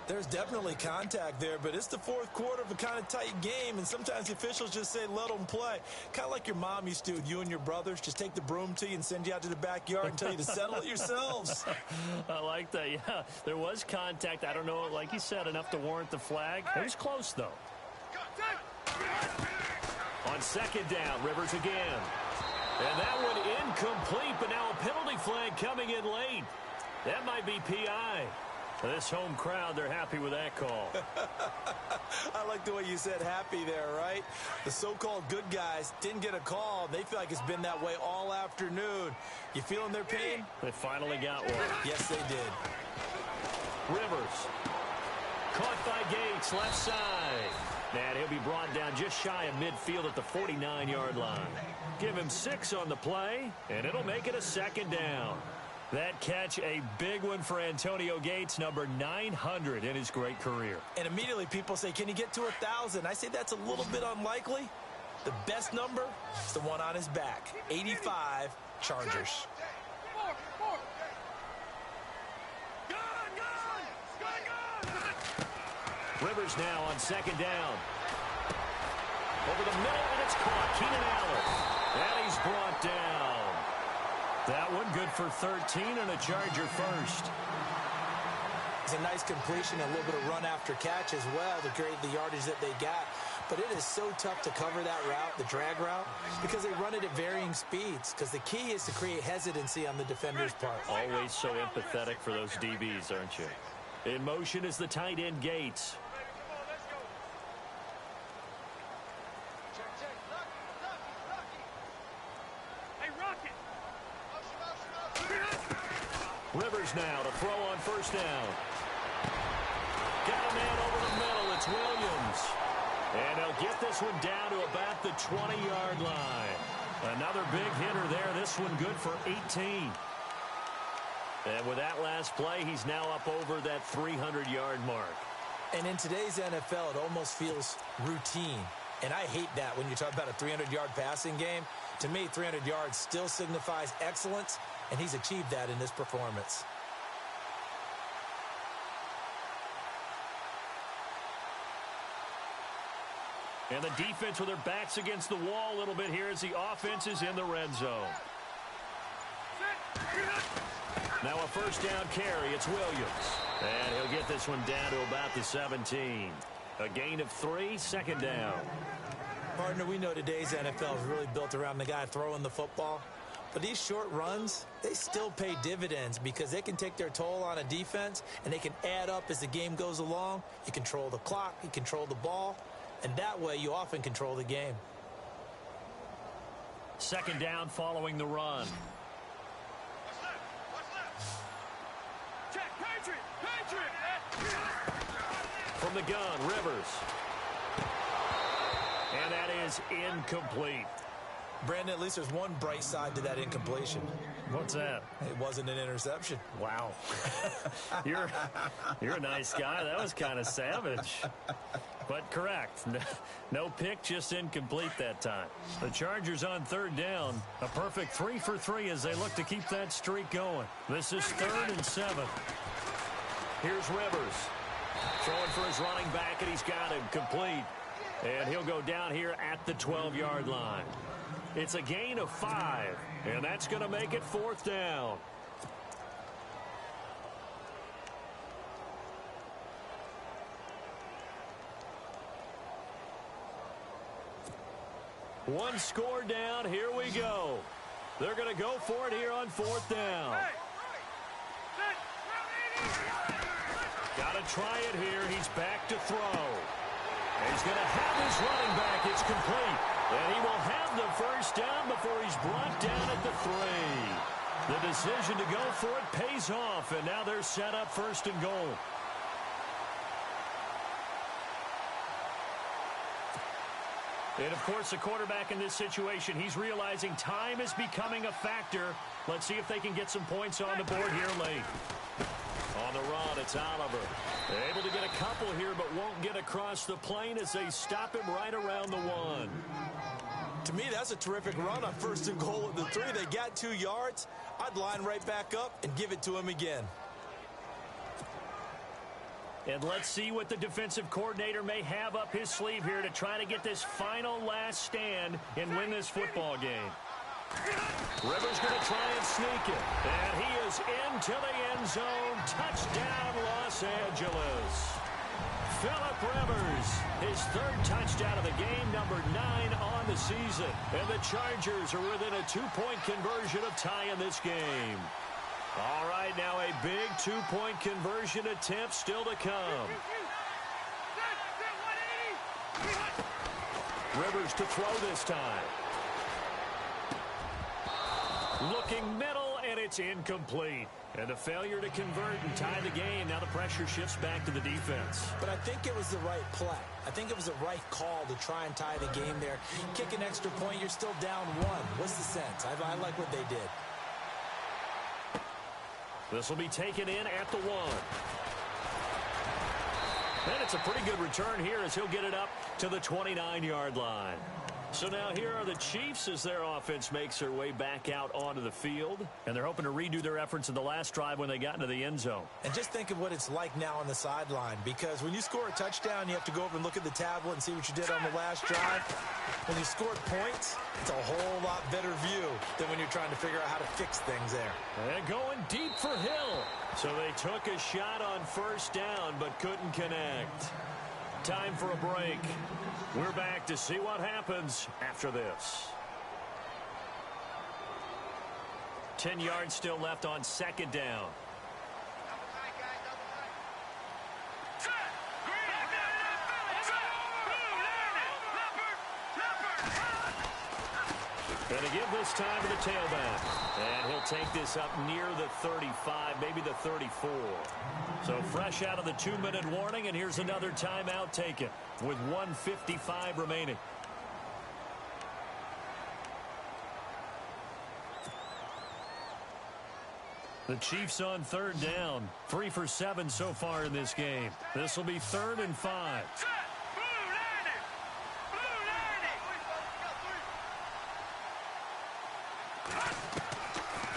Speaker 2: There's definitely contact there, but it's the fourth quarter of a kind of tight game, and sometimes the officials just say, let them play. Kind of like your mom used to with you and your brothers. Just take the broom to you and send you out to the backyard and tell you to settle it yourselves.
Speaker 1: I like that, yeah. There was contact. I don't know, like you said, enough to warrant the flag. It was close, though. On second down, Rivers again. And that one incomplete, but now a penalty flag coming in late. That might be PI. This home crowd, they're happy with that call.
Speaker 2: I like the way you said happy there, right? The so-called good guys didn't get a call. They feel like it's been that way all afternoon. You feeling their pain?
Speaker 1: They finally got one.
Speaker 2: Yes, they did.
Speaker 1: Rivers. Caught by Gates, left side. And he'll be brought down just shy of midfield at the 49-yard line. Give him 6 on the play, and it'll make it a second down. That catch, a big one for Antonio Gates, number 900 in his great career.
Speaker 2: And immediately people say, can he get to 1,000? I say that's a little bit unlikely. The best number is the one on his back, 85 Chargers.
Speaker 1: Rivers now on second down. Over the middle, and it's caught. Keenan Allen. And he's brought down. That one good for 13 and a Charger first.
Speaker 2: It's a nice completion, a little bit of run after catch as well to create the yardage that they got. But it is so tough to cover that route, the drag route, because they run it at varying speeds. Because the key is to create hesitancy on the defender's part.
Speaker 1: Always so empathetic for those DBs, aren't you? In motion is the tight end Gates. Rivers now to throw on first down. Got a man over the middle. It's Williams. And they'll get this one down to about the 20-yard line. Another big hitter there. This one good for 18. And with that last play, he's now up over that 300-yard mark.
Speaker 2: And in today's NFL, it almost feels routine. And I hate that when you talk about a 300-yard passing game. To me, 300 yards still signifies excellence, and he's achieved that in this performance.
Speaker 1: And the defense with their backs against the wall a little bit here as the offense is in the red zone. Now a first down carry. It's Williams. And he'll get this one down to about the 17. A gain of 3, second down.
Speaker 2: Partner, we know today's NFL is really built around the guy throwing the football. But these short runs, they still pay dividends because they can take their toll on a defense and they can add up as the game goes along. You control the clock, you control the ball, and that way you often control the game.
Speaker 1: Second down following the run.
Speaker 3: Check, Patriot! Patriot!
Speaker 1: From the gun, Rivers. And that is incomplete.
Speaker 2: Brandon, at least there's one bright side to that incompletion.
Speaker 1: What's that?
Speaker 2: It wasn't an interception.
Speaker 1: Wow. You're a nice guy. That was kind of savage. But correct. No pick, just incomplete that time. The Chargers on third down. A perfect 3 for 3 as they look to keep that streak going. This is 3rd and 7. Here's Rivers. Throwing for his running back, and he's got him complete. And he'll go down here at the 12-yard line. It's a gain of 5, and that's going to make it 4th down. One score down. Here we go. They're going to go for it here on 4th down. Got to try it here. He's back to throw. He's going to have his running back. It's complete. And he will have the first down before he's brought down at the 3. The decision to go for it pays off, and now they're set up 1st and goal. And, of course, the quarterback in this situation, he's realizing time is becoming a factor. Let's see if they can get some points on the board here late. On the run, it's Oliver. Able to get a couple here, but won't get across the plane as they stop him right around the 1.
Speaker 2: To me, that's a terrific run on 1st and goal at the 3. They got 2 yards. I'd line right back up and give it to him again.
Speaker 1: And let's see what the defensive coordinator may have up his sleeve here to try to get this final last stand and win this football game. Rivers going to try and sneak it. And he is into the end zone. Touchdown, Los Angeles. Phillip Rivers, his 3rd touchdown of the game, number 9 on the season. And the Chargers are within a 2-point conversion of tying this game. All right, now a big 2-point conversion attempt still to come. Rivers to throw this time. Looking middle, and it's incomplete. And a failure to convert and tie the game. Now the pressure shifts back to the defense.
Speaker 2: But I think it was the right play. I think it was the right call to try and tie the game there. Kick an extra point, you're still down 1. What's the sense? I like what they did.
Speaker 1: This will be taken in at the 1. And it's a pretty good return here as he'll get it up to the 29-yard line. So now here are the Chiefs as their offense makes their way back out onto the field. And they're hoping to redo their efforts in the last drive when they got into the end zone.
Speaker 2: And just think of what it's like now on the sideline. Because when you score a touchdown, you have to go over and look at the tablet and see what you did on the last drive. When you scored points, it's a whole lot better view than when you're trying to figure out how to fix things there.
Speaker 1: And going deep for Hill. So they took a shot on 1st down but couldn't connect. Time for a break. We're back to see what happens after this. 10 yards still left on 2nd down. And to give this time to the tailback. And he'll take this up near the 35, maybe the 34. So fresh out of the 2-minute warning, and here's another timeout taken with 1:55 remaining. The Chiefs on 3rd down. 3 for 7 so far in this game. This will be 3rd and 5.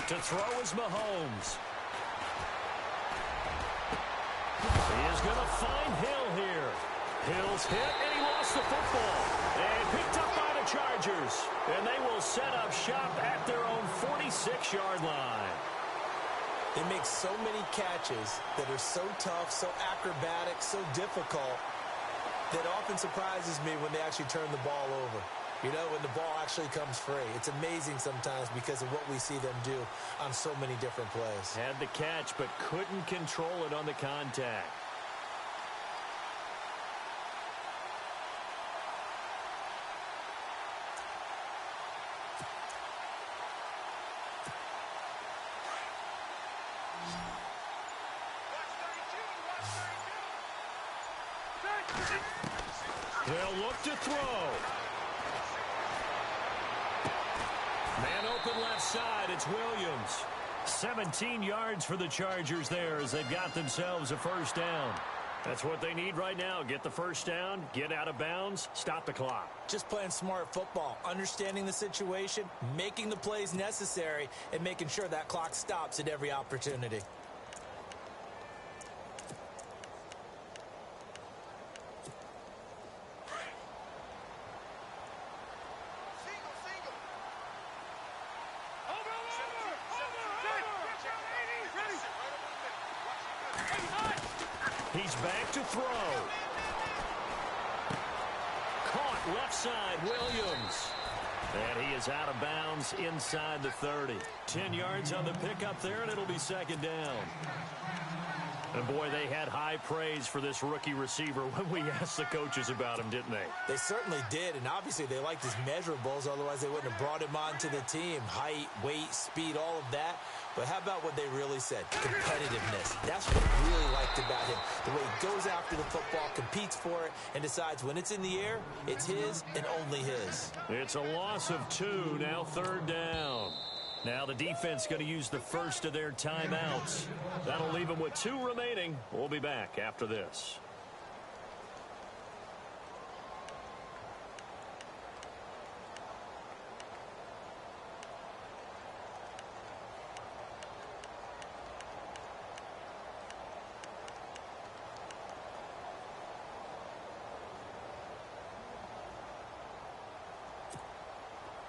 Speaker 1: To throw is Mahomes. He is going to find Hill here. Hill's hit, and he lost the football. And picked up by the Chargers. And they will set up shop at their own 46-yard line.
Speaker 2: They make so many catches that are so tough, so acrobatic, so difficult that often surprises me when they actually turn the ball over. You know, when the ball actually comes free. It's amazing sometimes because of what we see them do on so many different plays.
Speaker 1: Had the catch, but couldn't control it on the contact. They'll look to throw. Man open left side, it's Williams. 17 yards for the Chargers there as they've got themselves a first down. That's what they need right now. Get the first down, get out of bounds, stop the clock.
Speaker 2: Just playing smart football, understanding the situation, making the plays necessary, and making sure that clock stops at every opportunity.
Speaker 1: He's back to throw. Caught left side, Williams. And he is out of bounds inside the 30. 10 yards on the pickup there, and it'll be second down. And, boy, they had high praise for this rookie receiver when we asked the coaches about him, didn't they?
Speaker 2: They certainly did, and obviously they liked his measurables. Otherwise, they wouldn't have brought him onto the team. Height, weight, speed, all of that. But how about what they really said? Competitiveness. That's what I really liked about him. The way he goes after the football, competes for it, and decides when it's in the air, it's his and only his.
Speaker 1: It's a loss of 2, now third down. Now the defense going to use the first of their timeouts. That'll leave them with 2 remaining. We'll be back after this.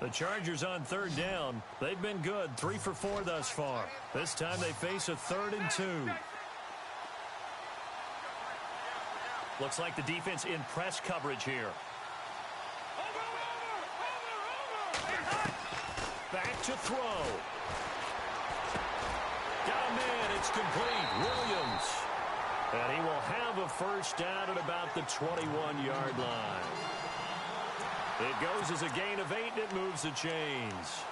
Speaker 1: The Chargers on third down. They've been good, 3 for 4 thus far. This time they face a 3rd and 2. Looks like the defense in press coverage here. Back to throw. Got a man, it's complete. Williams. And he will have a first down at about the 21-yard line. It goes as a gain of 8, and it moves the chains.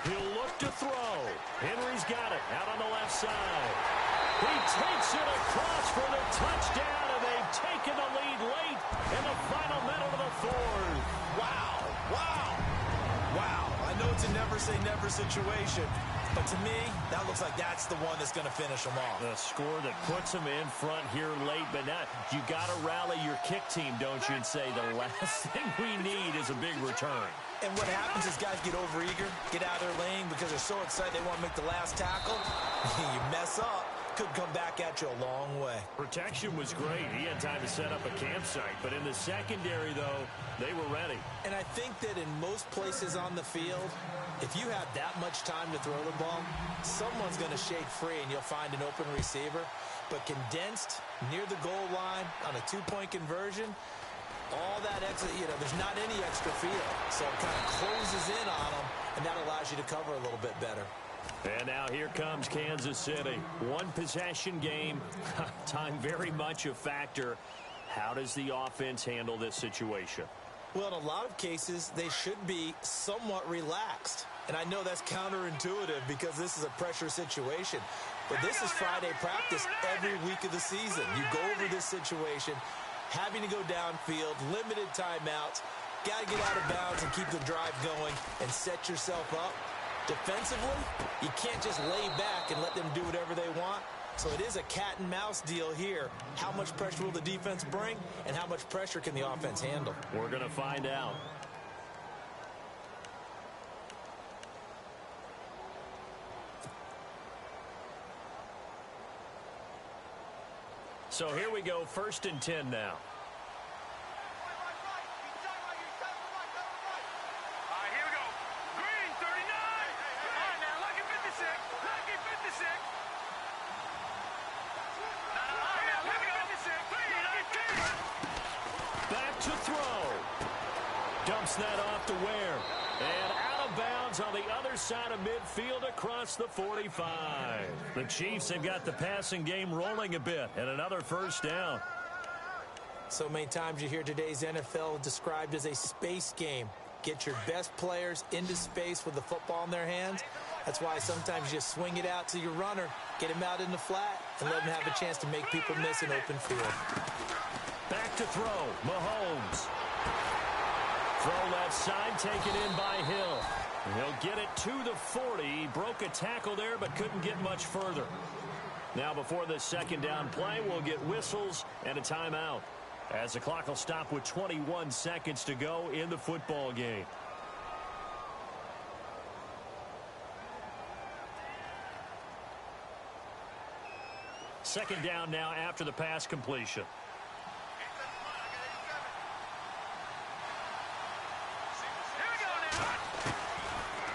Speaker 1: He'll look to throw. Henry's got it out on the left side. He takes it across for the touchdown, and they've taken the lead late in the final minute of the 4th.
Speaker 2: Wow, wow, wow. I know it's a never-say-never situation, but to me, that looks like that's the one that's going to finish them off.
Speaker 1: The score that puts them in front here late, but now you got to rally your kick team, don't you, and say the last thing we need is a big return.
Speaker 2: And what happens is guys get overeager, get out of their lane because they're so excited they want to make the last tackle. You mess up, could come back at you a long way.
Speaker 1: Protection was great. He had time to set up a campsite, but in the secondary, though, they were ready.
Speaker 2: And I think that in most places on the field, if you have that much time to throw the ball, someone's going to shake free and you'll find an open receiver. But condensed near the goal line on a 2-point conversion, all that extra, there's not any extra field. So it kind of closes in on them, and that allows you to cover a little bit better.
Speaker 1: And now here comes Kansas City. 1 possession game. Time very much a factor. How does the offense handle this situation?
Speaker 2: Well, in a lot of cases, they should be somewhat relaxed. And I know that's counterintuitive because this is a pressure situation. But this is Friday practice every week of the season. You go over this situation, having to go downfield, limited timeouts, got to get out of bounds and keep the drive going and set yourself up. Defensively, you can't just lay back and let them do whatever they want. So it is a cat and mouse deal here. How much pressure will the defense bring, and how much pressure can the offense handle?
Speaker 1: We're going to find out. So here we go, 1st and 10 now. Back to throw. Dumps that off to Ware. And out of bounds on the other side of midfield across the 45. The Chiefs have got the passing game rolling a bit, and another 1st down.
Speaker 2: So many times you hear today's NFL described as a space game. Get your best players into space with the football in their hands. That's why sometimes you just swing it out to your runner, get him out in the flat, and let him have a chance to make people miss an open field.
Speaker 1: Back to throw. Mahomes. Throw left side, taken in by Hill. He'll get it to the 40. He broke a tackle there, but couldn't get much further. Now before this 2nd down play, we'll get whistles and a timeout, as the clock will stop with 21 seconds to go in the football game. Second down now after the pass completion.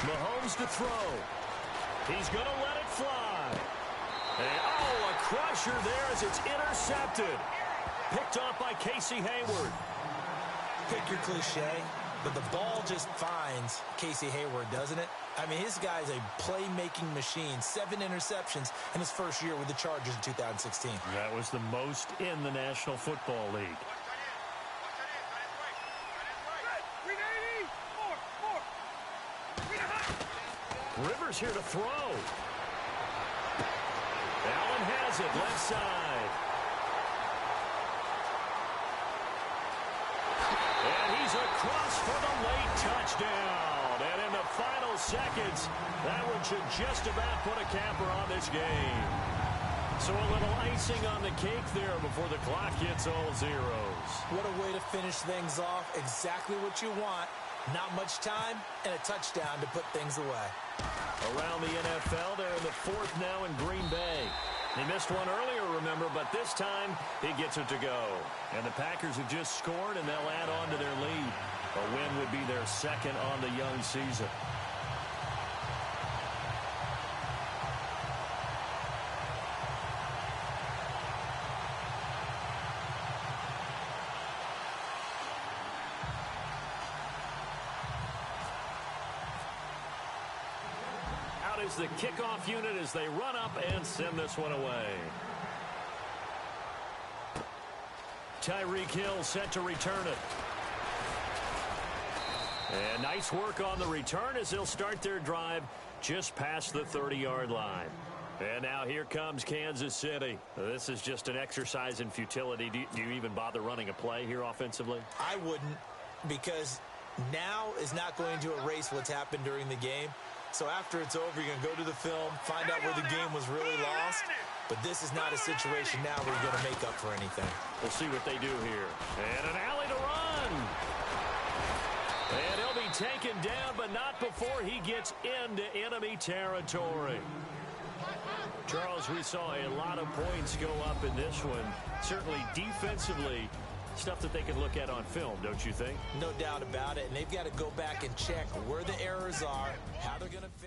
Speaker 1: Mahomes to throw. He's going to let it fly. And, oh, a crusher there as it's intercepted. Picked off by Casey Hayward.
Speaker 2: Pick your cliche, but the ball just finds Casey Hayward, doesn't it? I mean, his guy's a playmaking machine. 7 interceptions in his first year with the Chargers in 2016.
Speaker 1: That was the most in the National Football League. Rivers here to throw. Allen has it, left side. And he's across for the late touchdown. And in the final seconds, that one should just about put a capper on this game. So a little icing on the cake there before the clock hits all zeros.
Speaker 2: What a way to finish things off. Exactly what you want. Not much time and a touchdown to put things away.
Speaker 1: Around the NFL, they're in the 4th now in Green Bay. He missed one earlier, remember, but this time he gets it to go. And the Packers have just scored, and they'll add on to their lead. A win would be their 2nd on the young season. Is the kickoff unit as they run up and send this one away. Tyreek Hill set to return it. And nice work on the return as they'll start their drive just past the 30-yard line. And now here comes Kansas City. This is just an exercise in futility. Do you even bother running a play here offensively?
Speaker 2: I wouldn't, because now is not going to erase what's happened during the game. So after it's over, you're going to go to the film, find out where the game was really lost. But this is not a situation now where you're going to make up for anything.
Speaker 1: We'll see what they do here. And an alley to run. And he'll be taken down, but not before he gets into enemy territory. Charles, we saw a lot of points go up in this one. Certainly defensively, stuff that they can look at on film, don't you think?
Speaker 2: No doubt about it. And they've got to go back and check where the errors are, how they're going to fix